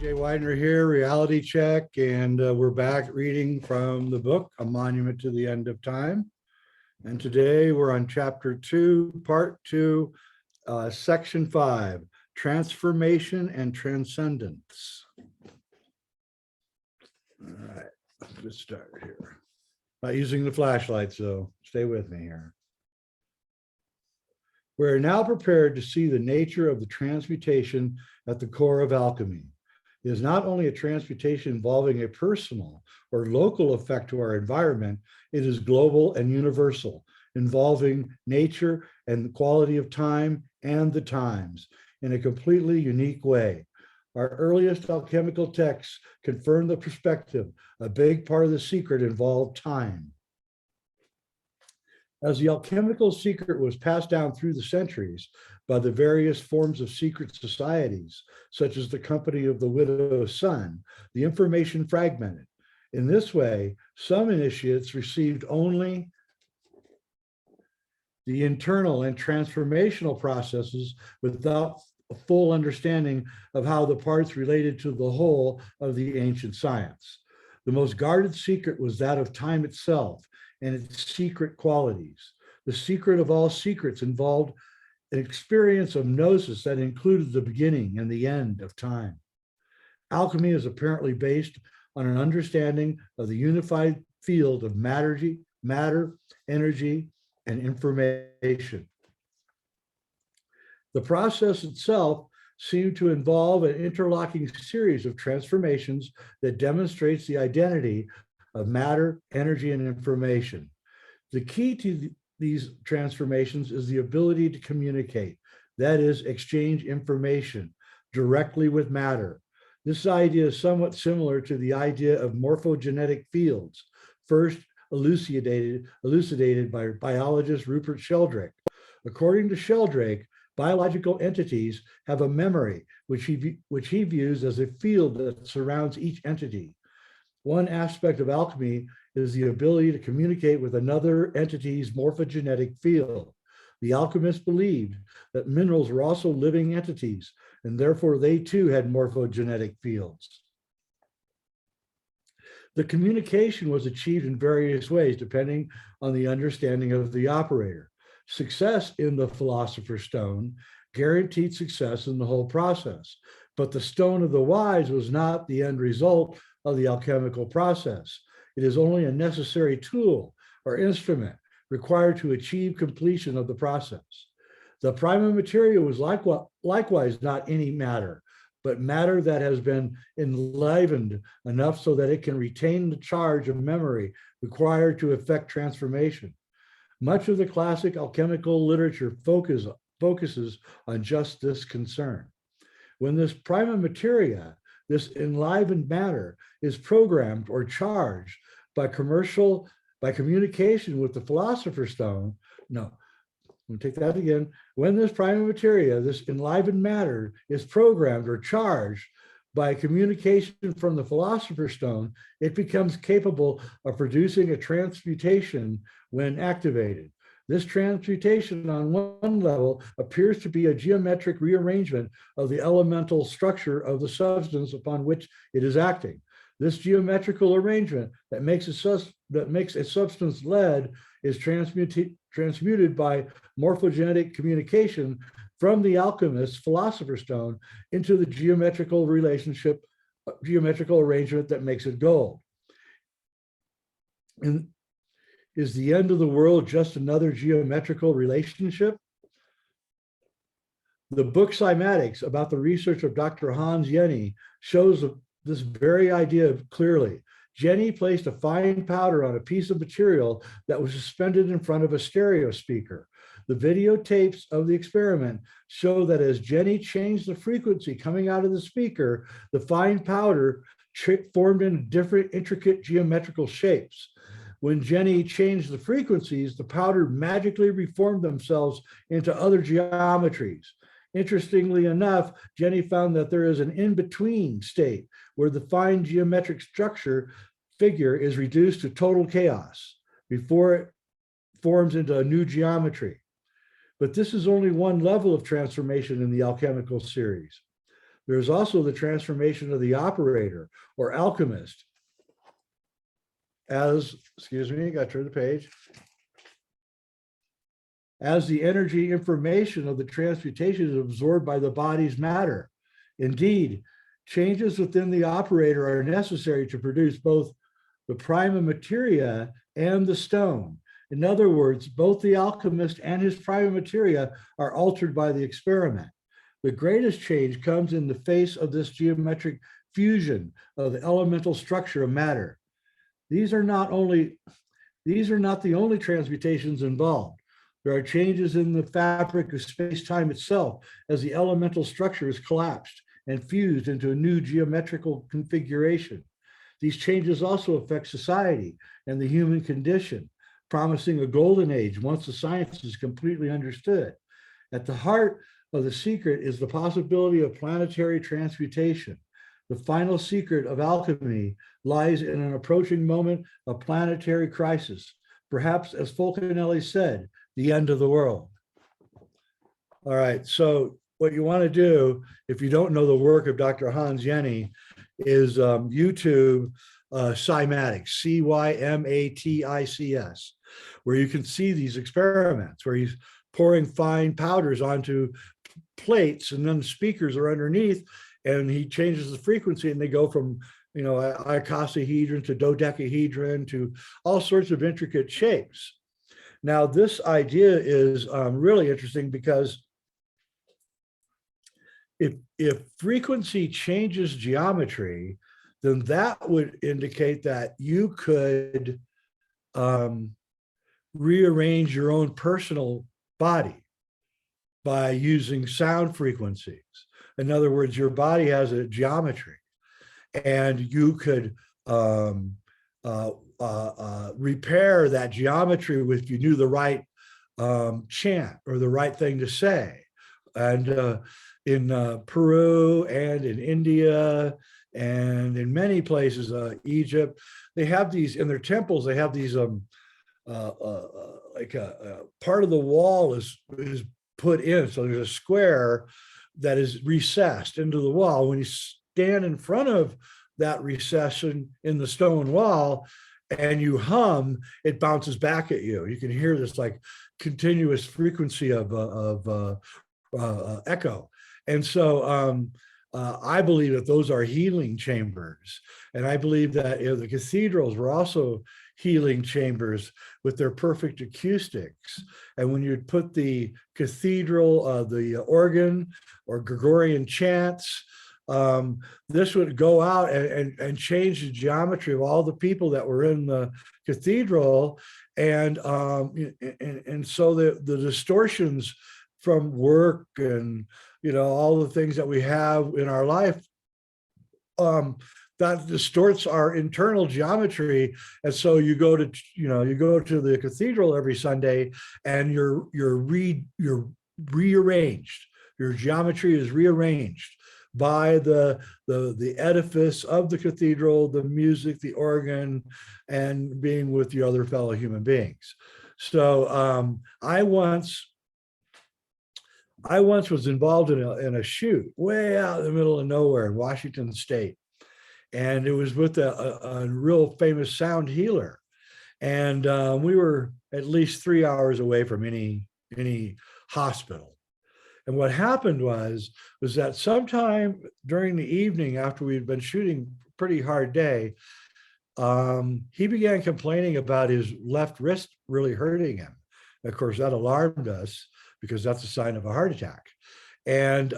Jay Widener here, Reality Check, and we're back reading from the book, A Monument to the End of Time. And today we're on Chapter 2, Part 2, Section 5, Transformation and Transcendence. All right, let's get started here. Not using the flashlight, so stay with me here. We're now prepared to see the nature of the transmutation at the core of alchemy. It is not only a transmutation involving a personal or local effect to our environment, it is global and universal, involving nature and the quality of time and the times in a completely unique way. Our earliest alchemical texts confirm the perspective. A big part of the secret involved time. As the alchemical secret was passed down through the centuries by the various forms of secret societies, such as the Company of the Widow's Son, the information fragmented. In this way, some initiates received only the internal and transformational processes without a full understanding of how the parts related to the whole of the ancient science. The most guarded secret was that of time itself and its secret qualities. The secret of all secrets involved an experience of gnosis that included the beginning and the end of time. Alchemy is apparently based on an understanding of the unified field of matter, energy, and information. The process itself seemed to involve an interlocking series of transformations that demonstrates the identity of matter, energy, and information. The key to these transformations is the ability to communicate, that is, exchange information directly with matter. This idea is somewhat similar to the idea of morphogenetic fields, first elucidated by biologist Rupert Sheldrake. According to Sheldrake, biological entities have a memory, which he views as a field that surrounds each entity. One aspect of alchemy is the ability to communicate with another entity's morphogenetic field. The alchemists believed that minerals were also living entities, and therefore they too had morphogenetic fields. The communication was achieved in various ways, depending on the understanding of the operator. Success in the Philosopher's Stone guaranteed success in the whole process, but the Stone of the Wise was not the end result of the alchemical process. It is only a necessary tool or instrument required to achieve completion of the process. The prima materia was likewise not any matter, but matter that has been enlivened enough so that it can retain the charge of memory required to effect transformation. Much of the classic alchemical literature focuses on just this concern. When this prima materia, this enlivened matter, is programmed or charged by communication with the Philosopher's Stone. No, let me take that again. When this prima materia, this enlivened matter, is programmed or charged by communication from the Philosopher's Stone, it becomes capable of producing a transmutation when activated. This transmutation on one level appears to be a geometric rearrangement of the elemental structure of the substance upon which it is acting. This geometrical arrangement that makes a substance lead is transmuted by morphogenetic communication from the alchemist's Philosopher's Stone into the geometrical arrangement that makes it gold. And is the end of the world just another geometrical relationship? The book Cymatics, about the research of Dr. Hans Jenny, shows this very idea clearly. Jenny placed a fine powder on a piece of material that was suspended in front of a stereo speaker. The videotapes of the experiment show that as Jenny changed the frequency coming out of the speaker, the fine powder formed in different intricate geometrical shapes. When Jenny changed the frequencies, the powder magically reformed themselves into other geometries. Interestingly enough, Jenny found that there is an in-between state where the fine geometric figure is reduced to total chaos before it forms into a new geometry. But this is only one level of transformation in the alchemical series. There's also the transformation of the operator or alchemist. As, excuse me, I got to turn the page. As the energy information of the transmutation is absorbed by the body's matter. Indeed, changes within the operator are necessary to produce both the prima materia and the stone. In other words, both the alchemist and his prima materia are altered by the experiment. The greatest change comes in the face of this geometric fusion of the elemental structure of matter. These are not the only transmutations involved. There are changes in the fabric of space-time itself as the elemental structure is collapsed and fused into a new geometrical configuration. These changes also affect society and the human condition, promising a golden age once the science is completely understood. At the heart of the secret is the possibility of planetary transmutation. The final secret of alchemy lies in an approaching moment of planetary crisis, perhaps, as Fulcanelli said, the end of the world. All right, so what you want to do, if you don't know the work of Dr. Hans Jenny, is YouTube Cymatics, Cymatics, where you can see these experiments where he's pouring fine powders onto plates and then speakers are underneath, and he changes the frequency and they go from, you know, icosahedron to dodecahedron to all sorts of intricate shapes. Now, this idea is really interesting because if frequency changes geometry, then that would indicate that you could rearrange your own personal body by using sound frequencies. In other words, your body has a geometry, and you could repair that geometry if you knew the right chant or the right thing to say. And in Peru and in India and in many places, Egypt, they have these, in their temples, they have these like a part of the wall is put in. So there's a square that is recessed into the wall. When you stand in front of that recession in the stone wall and you hum, it bounces back at you. You can hear this like continuous frequency of echo. And so I believe that those are healing chambers. And I believe that the cathedrals were also healing chambers with their perfect acoustics. And when you'd put the cathedral, the organ or Gregorian chants, this would go out and change the geometry of all the people that were in the cathedral. And so the distortions from work and, you know, all the things that we have in our life, that distorts our internal geometry. And so you go to, you know, you go to the cathedral every Sunday and you're rearranged. Your geometry is rearranged by the edifice of the cathedral, the music, the organ, and being with your other fellow human beings. So I once was involved in a shoot way out in the middle of nowhere in Washington State. And it was with a real famous sound healer. And we were at least 3 hours away from any hospital. And what happened was that sometime during the evening after we'd been shooting a pretty hard day, he began complaining about his left wrist really hurting him. Of course, that alarmed us because that's a sign of a heart attack. And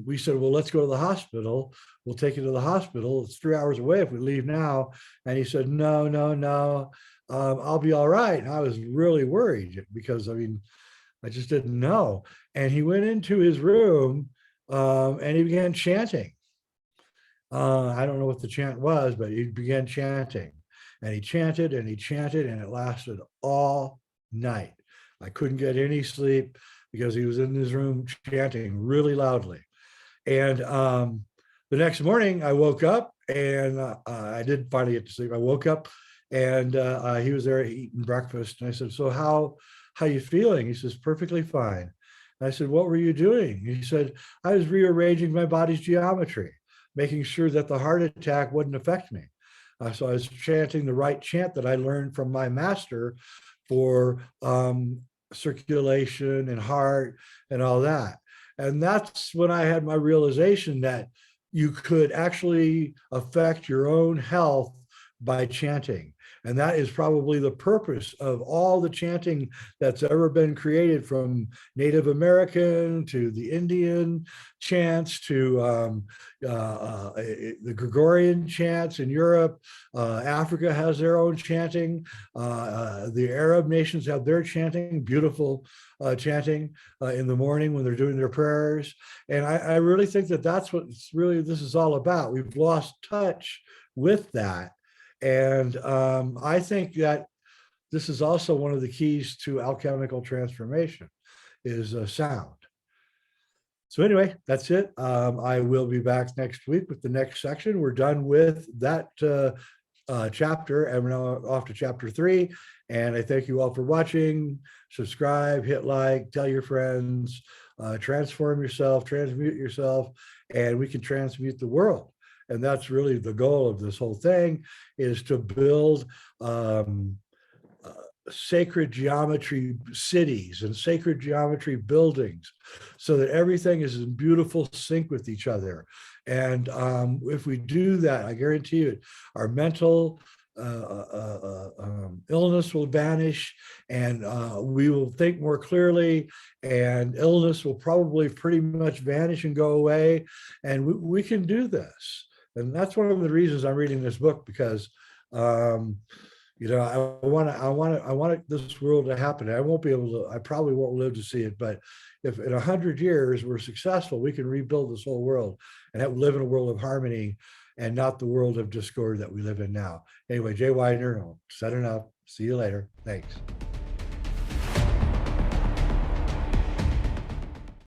we said, well, let's go to the hospital. We'll take you to the hospital. It's 3 hours away if we leave now. And he said, no, I'll be all right. And I was really worried because, I mean, I just didn't know. And he went into his room and he began chanting. I don't know what the chant was, but he began chanting. And he chanted and he chanted, and it lasted all night. I couldn't get any sleep because he was in his room chanting really loudly. And the next morning I woke up and I did finally get to sleep. I woke up and he was there eating breakfast. And I said, so how you feeling? He says, perfectly fine. I said, what were you doing? He said, I was rearranging my body's geometry, making sure that the heart attack wouldn't affect me. So I was chanting the right chant that I learned from my master for circulation and heart and all that. And that's when I had my realization that you could actually affect your own health by chanting. And that is probably the purpose of all the chanting that's ever been created, from Native American to the Indian chants to the Gregorian chants in Europe. Africa has their own chanting. The Arab nations have their chanting, beautiful chanting in the morning when they're doing their prayers. And I really think that that's what this is all about. We've lost touch with that. And I think that this is also one of the keys to alchemical transformation is sound. So anyway, that's it. I will be back next week with the next section. We're done with that chapter, and we're now off to chapter 3. And I thank you all for watching. Subscribe, hit like, tell your friends, transform yourself, transmute yourself, and we can transmute the world. And that's really the goal of this whole thing, is to build sacred geometry cities and sacred geometry buildings so that everything is in beautiful sync with each other. And if we do that, I guarantee you, our mental illness will vanish, and we will think more clearly, and illness will probably pretty much vanish and go away. And we can do this. And that's one of the reasons I'm reading this book, because you know, I want this world to happen. I probably won't live to see it, but if in 100 years we're successful, we can rebuild this whole world and live in a world of harmony and not the world of discord that we live in now. Anyway, Jay Widener, I'll set it up. See you later. Thanks.